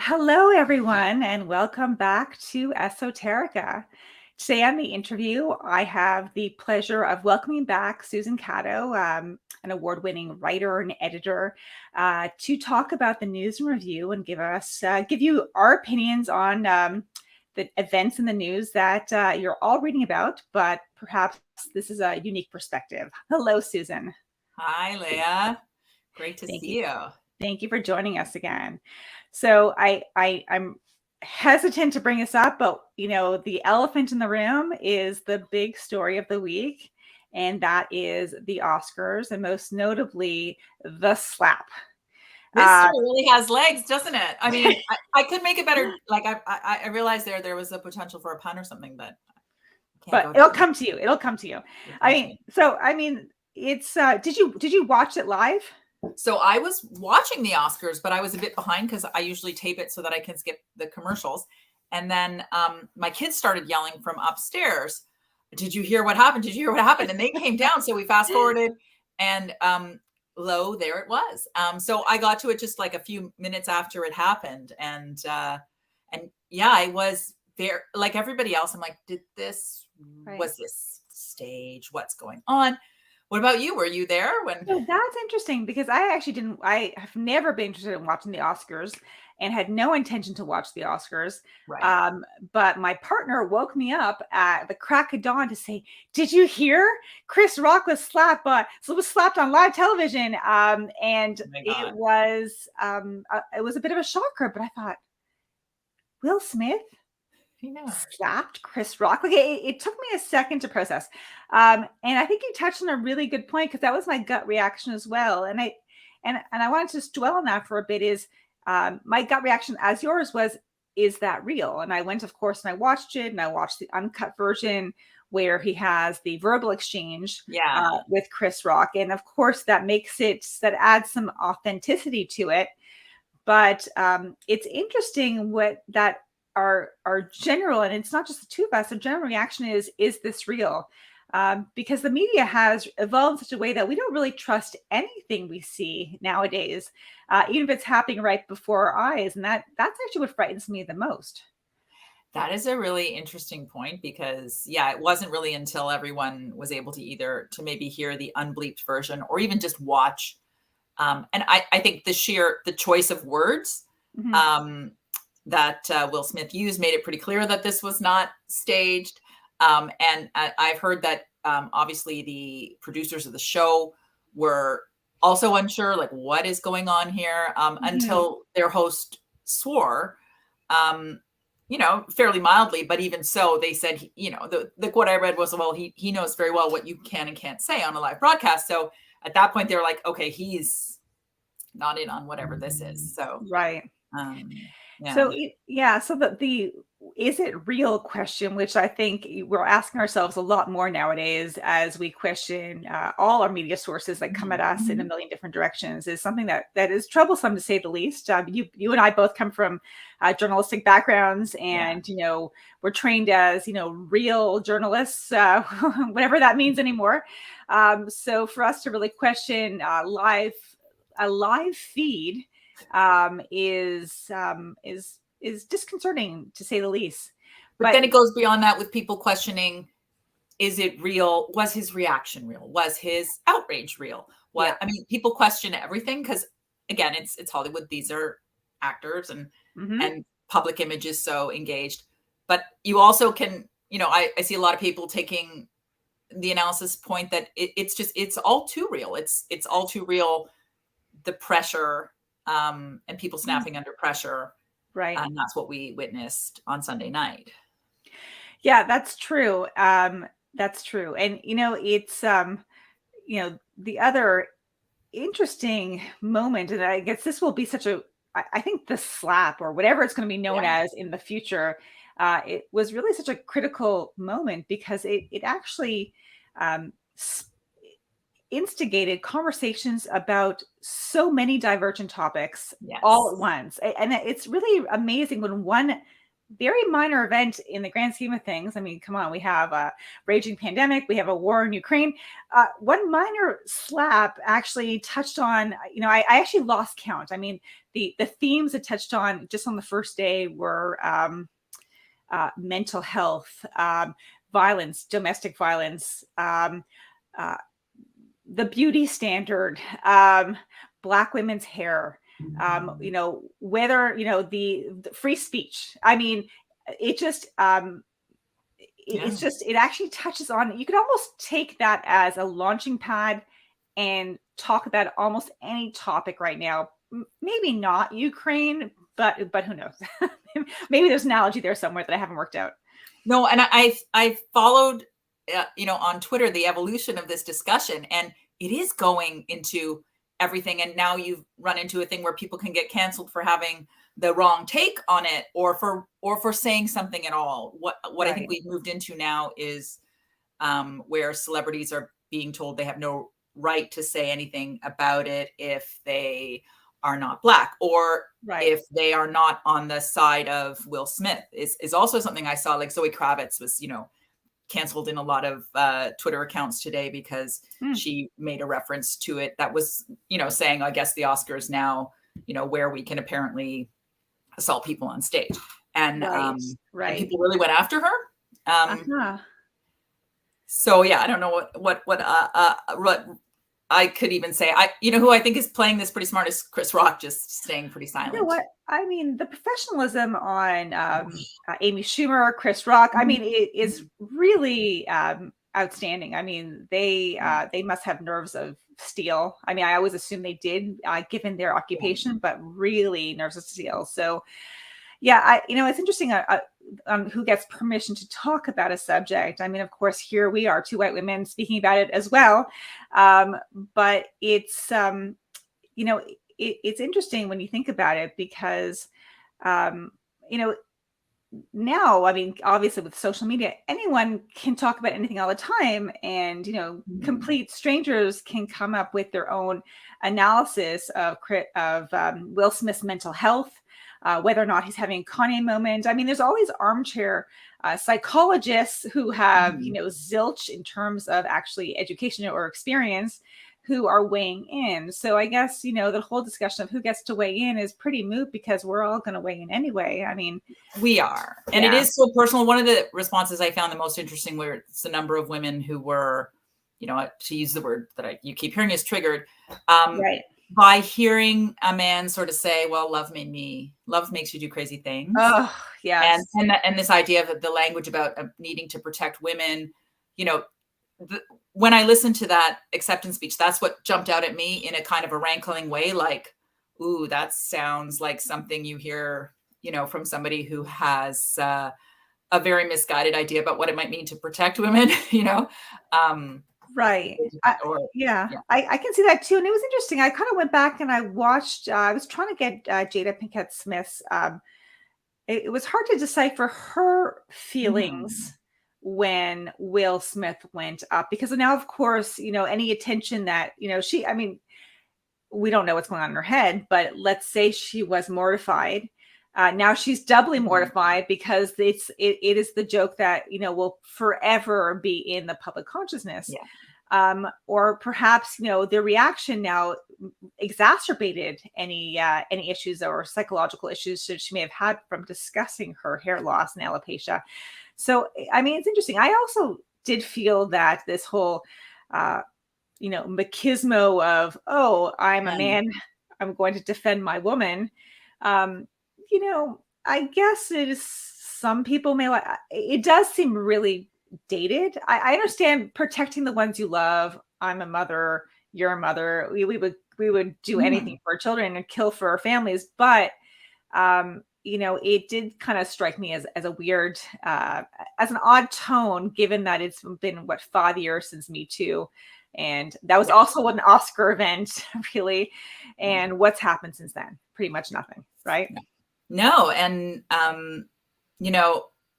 Hello, everyone, and welcome back to Esoterica. Today on the interview, I have the pleasure of welcoming back Susan Catto, an award-winning writer and editor, to talk about the news and review and give you our opinions on the events in the news that you're all reading about, but perhaps this is a unique perspective. Hello, Susan. Hi, Leah. Great to Thank you. see you. Thank you for joining us again. So I'm hesitant to bring this up, but the elephant in the room is the big story of the week, and that is the Oscars, and most notably the slap. This story really has legs, doesn't it? I mean, I could make it better. Like I realized there was a potential for a pun or something, but it'll come to you. It'll come to you. It's did you watch it live? So I was watching the Oscars, but I was a bit behind because I usually tape it so that I can skip the commercials. And then my kids started yelling from upstairs, "Did you hear what happened? Did you hear what happened?" And they came down. So we fast forwarded, and lo, there it was. So I got to it just like a few minutes after it happened, and yeah, I was there like everybody else. I'm like, was this stage? What's going on? What about you? Were you there when? So that's interesting because I have never been interested in watching the Oscars and had no intention to watch the Oscars. Right. But my partner woke me up at the crack of dawn to say, "Did you hear Chris Rock was slapped on live television?" And it was a bit of a shocker, but I thought, Will Smith slapped Chris Rock. Like it took me a second to process. And I think you touched on a really good point because that was my gut reaction as well. And I wanted to just dwell on that for a bit is my gut reaction as yours was, is that real? And I went, of course, and I watched it and I watched the uncut version where he has the verbal exchange with Chris Rock. And of course that adds some authenticity to it. But it's interesting what that our general, and it's not just the two of us, the general reaction is this real? Because the media has evolved in such a way that we don't really trust anything we see nowadays, even if it's happening right before our eyes. And that's actually what frightens me the most. That is a really interesting point because, it wasn't really until everyone was able to maybe hear the unbleeped version or even just watch. And I think the choice of words that Will Smith used made it pretty clear that this was not staged. And I've heard that obviously the producers of the show were also unsure, like what is going on here, until their host swore, fairly mildly, but even so, they said, the quote I read was, well, he knows very well what you can and can't say on a live broadcast. So at that point, they were like, okay, he's not in on whatever this is. So right. Yeah. So the is it real question, which I think we're asking ourselves a lot more nowadays as we question all our media sources that come at us in a million different directions, is something that is troublesome to say the least. You and I both come from journalistic backgrounds, and we're trained as real journalists, whatever that means anymore. So for us to really question a live feed is disconcerting to say the least. But then it goes beyond that with people questioning, is it real? Was his reaction real? Was his outrage real? I mean, people question everything because, again, it's Hollywood. These are actors and public image is so engaged. But you also can, I see a lot of people taking the analysis point that it's all too real. It's all too real. The pressure and people snapping under pressure. Right. And that's what we witnessed on Sunday night. Yeah, that's true. That's true. And, it's, the other interesting moment, and I guess this will be I think the slap or whatever it's going to be known as in the future, it was really such a critical moment because it actually instigated conversations about so many divergent topics all at once. And it's really amazing when one very minor event in the grand scheme of things. I mean, come on, we have a raging pandemic, we have a war in Ukraine. One minor slap actually touched on, I actually lost count. I mean, the themes it touched on just on the first day were mental health, violence, domestic violence, the beauty standard, Black women's hair, whether, the free speech. I mean, it just, it actually touches on, you could almost take that as a launching pad and talk about almost any topic right now. Maybe not Ukraine, but who knows? Maybe there's an analogy there somewhere that I haven't worked out. No, and I followed, on Twitter, the evolution of this discussion, and it is going into everything. And now you've run into a thing where people can get canceled for having the wrong take on it, or for saying something at all. What right. I think we've moved into now is where celebrities are being told they have no right to say anything about it if they are not Black, or right. if they are not on the side of Will Smith is also something I saw. Like Zoe Kravitz was, canceled in a lot of Twitter accounts today because she made a reference to it that was, saying, I guess the Oscars now, where we can apparently assault people on stage. And, right. And people really went after her. So yeah, I don't know what I could even say. Who I think is playing this pretty smart is Chris Rock, just staying pretty silent. You know what? I mean, the professionalism on Amy Schumer, Chris Rock, I mean, it is really outstanding. I mean, they must have nerves of steel. I mean, I always assume they did, given their occupation, but really nerves of steel. So yeah, it's interesting on who gets permission to talk about a subject. I mean, of course, here we are, two white women speaking about it as well. But it's, it's interesting when you think about it because, now, I mean, obviously with social media, anyone can talk about anything all the time. And, complete strangers can come up with their own analysis of Will Smith's mental health. Whether or not he's having a Kanye moment. I mean, there's always armchair psychologists who have, zilch in terms of actually education or experience who are weighing in. So I guess, the whole discussion of who gets to weigh in is pretty moot because we're all going to weigh in anyway. I mean, we are. And it is so personal. One of the responses I found the most interesting were the number of women who were, to use the word that you keep hearing is triggered. Right. By hearing a man sort of say, well, love makes you do crazy things. Oh, yes. And this idea of the language about needing to protect women, when I listened to that acceptance speech, that's what jumped out at me in a kind of a rankling way. Like, ooh, that sounds like something you hear, from somebody who has a very misguided idea about what it might mean to protect women, Right. I can see that too. And it was interesting. I kind of went back and I watched, I was trying to get Jada Pinkett Smith's, it was hard to decipher her feelings when Will Smith went up, because now, of course, any attention that, we don't know what's going on in her head, but let's say she was mortified. Now she's doubly mortified because it is the joke that, will forever be in the public consciousness. Yeah. Or perhaps, the reaction now exacerbated any issues or psychological issues that she may have had from discussing her hair loss and alopecia. So, I mean, it's interesting. I also did feel that this whole, machismo of, oh, I'm a man, I'm going to defend my woman. I guess it is, some people may like, it does seem really dated. I understand protecting the ones you love. I'm a mother, you're a mother. We would do anything for our children and kill for our families. But, it did kind of strike me as a weird, as an odd tone, given that it's been 5 years since Me Too. And that was also an Oscar event, really. And what's happened since then? Pretty much nothing, right? No. And,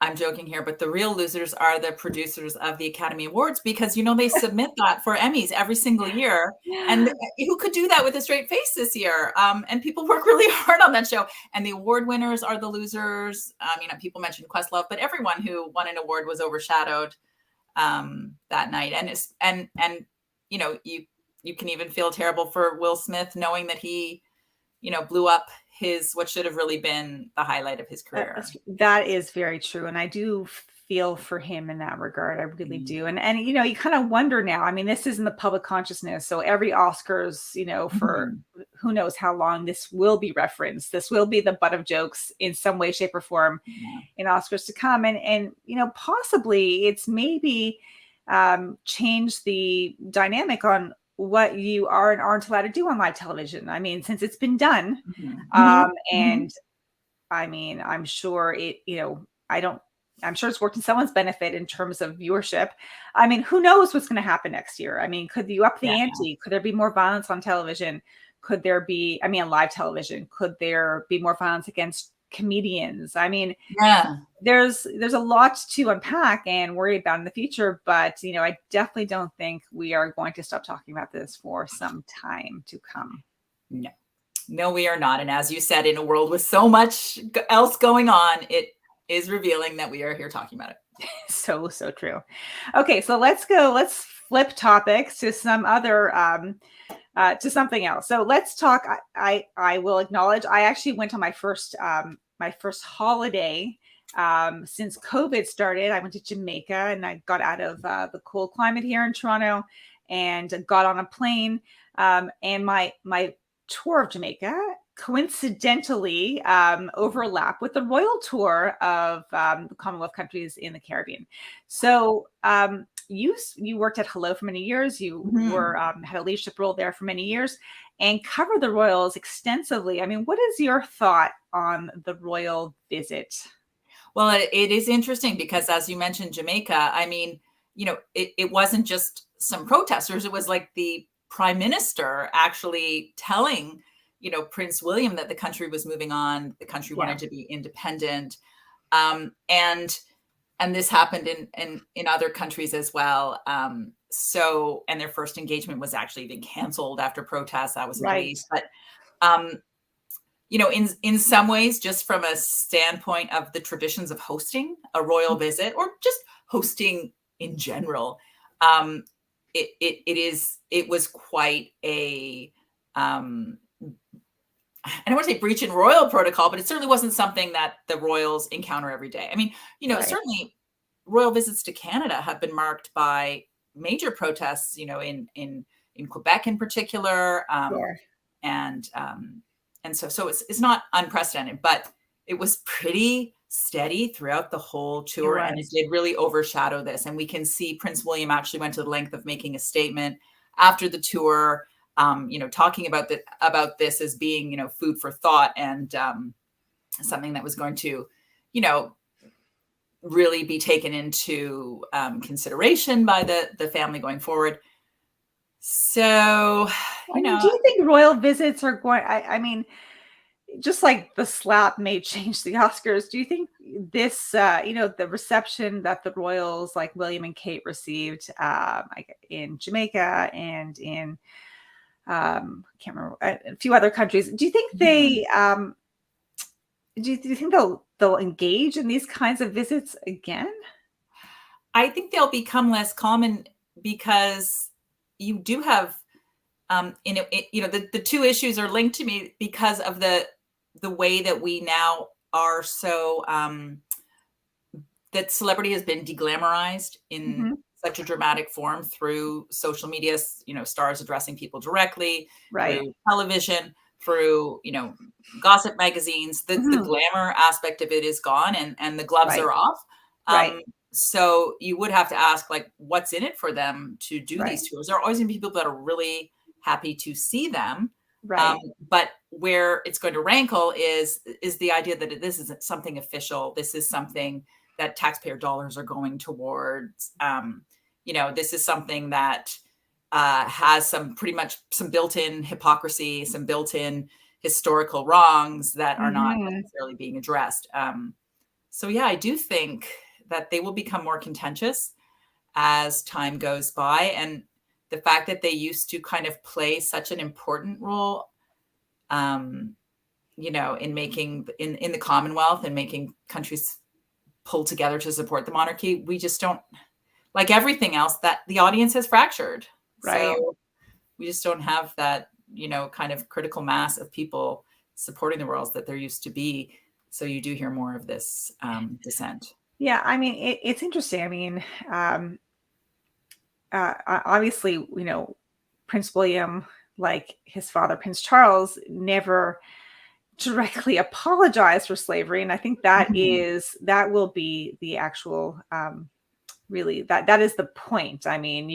I'm joking here, but the real losers are the producers of the Academy Awards, because, they submit that for Emmys every single year. And who could do that with a straight face this year? And people work really hard on that show. And the award winners are the losers. People mentioned Questlove, but everyone who won an award was overshadowed that night. And you can even feel terrible for Will Smith, knowing that he, blew up what should have really been the highlight of his career. That is very true. And I do feel for him in that regard. I really do. And you kind of wonder now, I mean, this is in the public consciousness. So every Oscars, for who knows how long, this will be referenced. This will be the butt of jokes in some way, shape, or form in Oscars to come. And possibly it's maybe change the dynamic on what you are and aren't allowed to do on live television. I mean, since it's been done, and I mean, I'm sure I'm sure it's worked in someone's benefit in terms of viewership. I mean, who knows what's going to happen next year? I mean, could you up the ante? Could there be more violence on television? Could there be, on live television, could there be more violence against comedians? I mean, there's a lot to unpack and worry about in the future, but I definitely don't think we are going to stop talking about this for some time to come. No, we are not. And as you said, in a world with so much else going on, it is revealing that we are here talking about it. So true. Okay, so let's flip topics to some other to something else. So let's talk. I will acknowledge I actually went on my first holiday since COVID started. I went to Jamaica, and I got out of the cold climate here in Toronto and got on a plane. And my tour of Jamaica coincidentally overlap with the royal tour of the Commonwealth countries in the Caribbean. So you worked at Hello for many years. You were had a leadership role there for many years and covered the royals extensively. I mean, what is your thought on the royal visit? Well, it is interesting because, as you mentioned, Jamaica, I mean, it wasn't just some protesters. It was like the prime minister actually telling Prince William that the country was moving on, the country wanted to be independent. And this happened in other countries as well. And their first engagement was actually even canceled after protests. That was released. But, in some ways, just from a standpoint of the traditions of hosting a royal visit or just hosting in general, it was quite a, I don't want to say breach in royal protocol, but it certainly wasn't something that the royals encounter every day. I mean, certainly royal visits to Canada have been marked by major protests, in Quebec in particular. And so it's not unprecedented, but it was pretty steady throughout the whole tour. And it did really overshadow this. And we can see Prince William actually went to the length of making a statement after the tour, talking about this as being, food for thought and something that was going to, really be taken into consideration by the family going forward. So, do you think royal visits are going? I mean, just like the slap may change the Oscars, do you think this, the reception that the royals like William and Kate received in Jamaica and in I can't remember a few other countries, do you think they do you think they'll engage in these kinds of visits again? I think they'll become less common because you do have the two issues are linked to me because of the way that we now are so that celebrity has been deglamorized in such a dramatic form through social media, stars addressing people directly, through television, through, gossip magazines. The glamour aspect of it is gone and the gloves are off. So you would have to ask, like, what's in it for them to do these tours? There are always going to be people that are really happy to see them. But where it's going to rankle is the idea that this isn't something official. This is something that taxpayer dollars are going towards. This is something that has some built-in hypocrisy, some built-in historical wrongs that are not necessarily being addressed. So yeah, I do think that they will become more contentious as time goes by. And the fact that they used to kind of play such an important role, in making in the Commonwealth and making countries pull together to support the monarchy, we just don't, like everything else, that the audience has fractured. Right. So we just don't have that, kind of critical mass of people supporting the royals that there used to be. So you do hear more of this dissent. Yeah, I mean, it's interesting. I mean, obviously, Prince William, like his father, Prince Charles, never directly apologized for slavery, and I think that will be the actual, really, that is the point. I mean,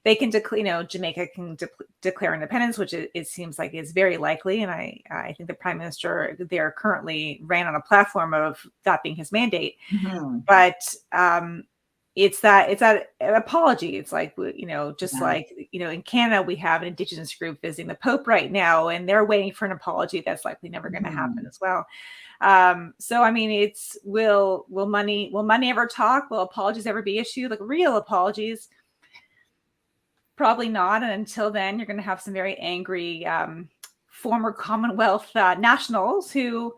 they can declare, Jamaica can declare independence, which it seems like is very likely, and I think the prime minister there currently ran on a platform of that being his mandate. But it's that apology. It's like, just like, in Canada, we have an Indigenous group visiting the Pope right now, and they're waiting for an apology that's likely never going to happen as well. So, I mean, will money ever talk? Will apologies ever be issued? Like real apologies? Probably not. And until then, you're going to have some very angry former Commonwealth nationals who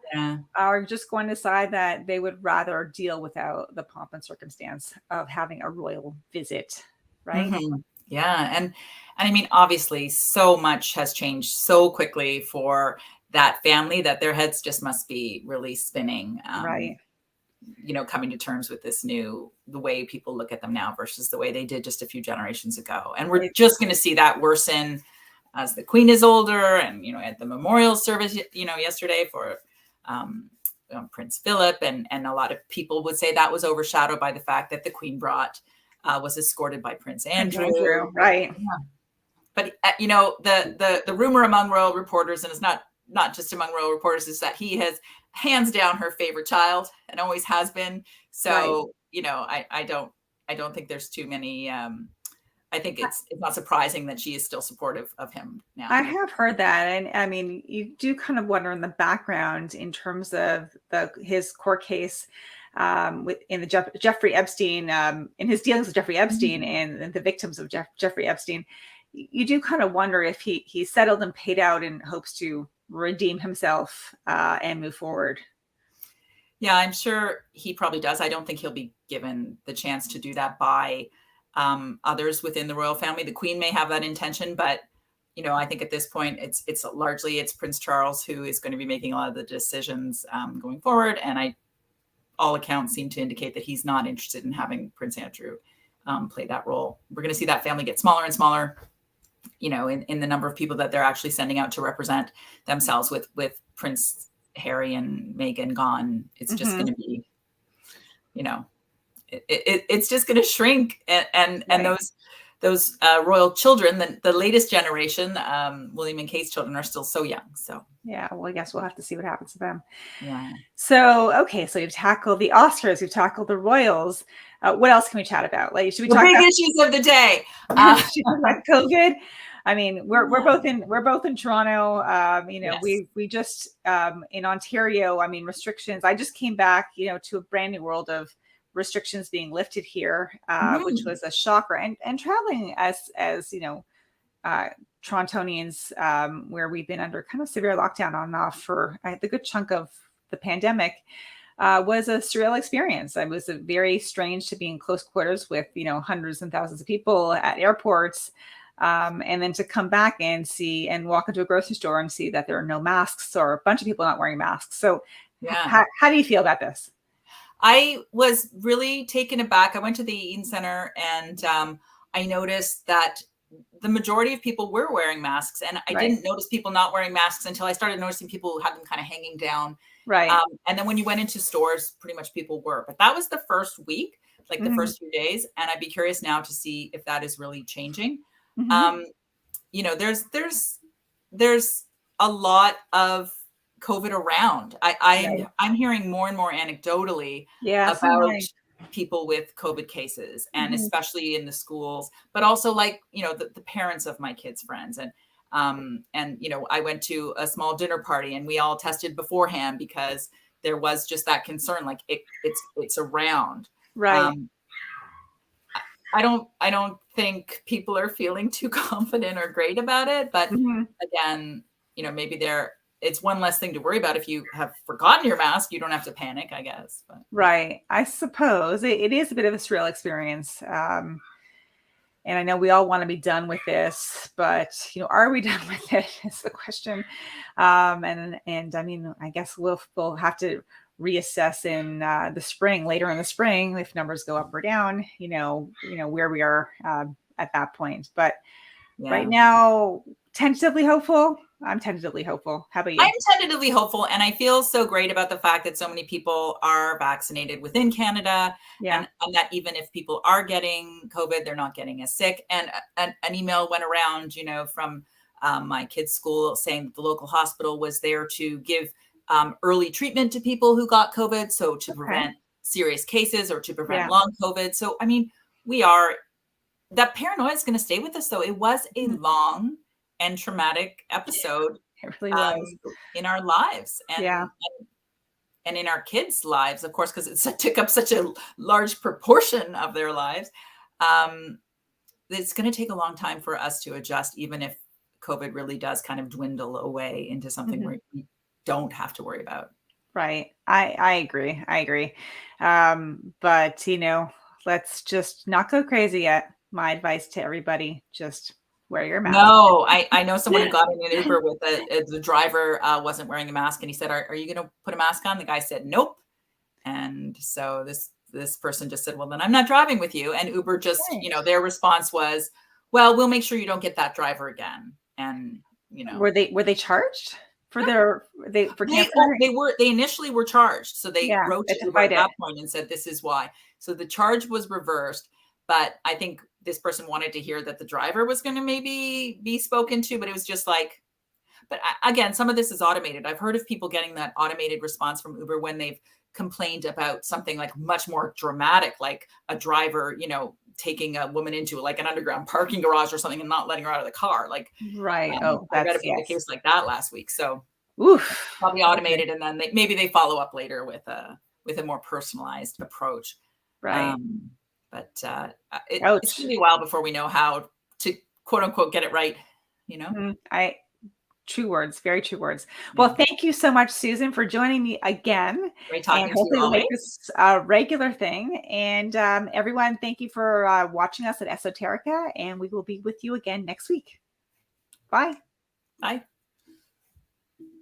are just going to decide that they would rather deal without the pomp and circumstance of having a royal visit, right? Yeah. And I mean, obviously, so much has changed so quickly for that family that their heads just must be really spinning. Right. Coming to terms with the way people look at them now versus the way they did just a few generations ago. And we're just going to see that worsen as the Queen is older. And, at the memorial service, yesterday for Prince Philip, and a lot of people would say that was overshadowed by the fact that the Queen was escorted by Prince Andrew. Right. Yeah. But, the rumor among royal reporters, and it's not just among royal reporters, is that he has hands down her favorite child and always has been. So, I don't think there's too many, I think it's not surprising that she is still supportive of him now. I have heard that. And I mean, you do kind of wonder in the background in terms of his court case in the Jeffrey Epstein, in his dealings with Jeffrey Epstein and the victims of Jeffrey Epstein. You do kind of wonder if he settled and paid out in hopes to redeem himself and move forward. Yeah, I'm sure he probably does. I don't think he'll be given the chance to do that by others within the royal family. The Queen may have that intention, but I think at this point it's largely Prince Charles who is going to be making a lot of the decisions going forward. And all accounts seem to indicate that he's not interested in having Prince Andrew play that role. We're going to see that family get smaller and smaller, in the number of people that they're actually sending out to represent themselves with Prince Harry and Meghan gone. It's just going to be, it's just going to shrink. And those royal children, the latest generation, William and Kate's children, are still so young. So yeah, well, I guess we'll have to see what happens to them. Yeah. So, okay, so we've tackled the Oscars, we've tackled the Royals. What else can we chat about? Like, should we talk big about issues of the day? should we talk about COVID? I mean, we're both in Toronto. Yes. We just in Ontario. I mean, restrictions. I just came back, to a brand new world of restrictions being lifted here, which was a shocker. And traveling as Torontonians, where we've been under kind of severe lockdown on and off for the good chunk of the pandemic, was a surreal experience. It was very strange to be in close quarters with hundreds and thousands of people at airports. And then to come back and see and walk into a grocery store and see that there are no masks or a bunch of people not wearing masks. So how do you feel about this? I was really taken aback. I went to the Eaton Center and I noticed that the majority of people were wearing masks. And I didn't notice people not wearing masks until I started noticing people who had them kind of hanging down. Right. And then when you went into stores, pretty much people were. But that was the first week, like the first few days. And I'd be curious now to see if that is really changing. There's a lot of COVID around. I'm hearing more and more anecdotally about people with COVID cases, and especially in the schools, but also like, the parents of my kids' friends. And I went to a small dinner party and we all tested beforehand because there was just that concern, like it's around. Right. I don't think people are feeling too confident or great about it, but again, maybe it's one less thing to worry about. If you have forgotten your mask, you don't have to panic, I guess. But. Right. I suppose it is a bit of a surreal experience. And I know we all want to be done with this, but are we done with it is the question. And I mean, I guess we'll have to reassess in later in the spring, if numbers go up or down, where we are at that point. But right now, tentatively hopeful. I'm tentatively hopeful. How about you? I'm tentatively hopeful, and I feel so great about the fact that so many people are vaccinated within Canada, and that even if people are getting COVID, they're not getting as sick. And an email went around, from my kids' school saying that the local hospital was there to give early treatment to people who got COVID, so to prevent serious cases or to prevent long COVID. So, I mean, that paranoia is going to stay with us, though. It was a long and traumatic episode. It really was. In our lives and in our kids' lives, of course, because it took up such a large proportion of their lives. It's going to take a long time for us to adjust, even if COVID really does kind of dwindle away into something where we don't have to worry about. Right. I agree. But, let's just not go crazy yet. My advice to everybody, just wear your mask. No, I know someone who got in an Uber with the driver wasn't wearing a mask, and he said, are you going to put a mask on? The guy said, nope. And so this person just said, well, then I'm not driving with you. And Uber just, their response was, well, we'll make sure you don't get that driver again. And, were they charged for they initially were charged. So they wrote to Uber at that point and said, this is why. So the charge was reversed. But I think this person wanted to hear that the driver was going to maybe be spoken to, but it was just like, but again, some of this is automated. I've heard of people getting that automated response from Uber when they've complained about something like much more dramatic, like a driver, taking a woman into like an underground parking garage or something and not letting her out of the car. Like, right. I read about a case like that last week. So probably automated. And then maybe they follow up later with a more personalized approach. Right. But it's going to be a while before we know how to quote unquote get it right, True words, very true words. Well, thank you so much, Susan, for joining me again. Great talking to you. Hopefully we'll make this a regular thing. And everyone, thank you for watching us at Esoterica, and we will be with you again next week. Bye. Bye.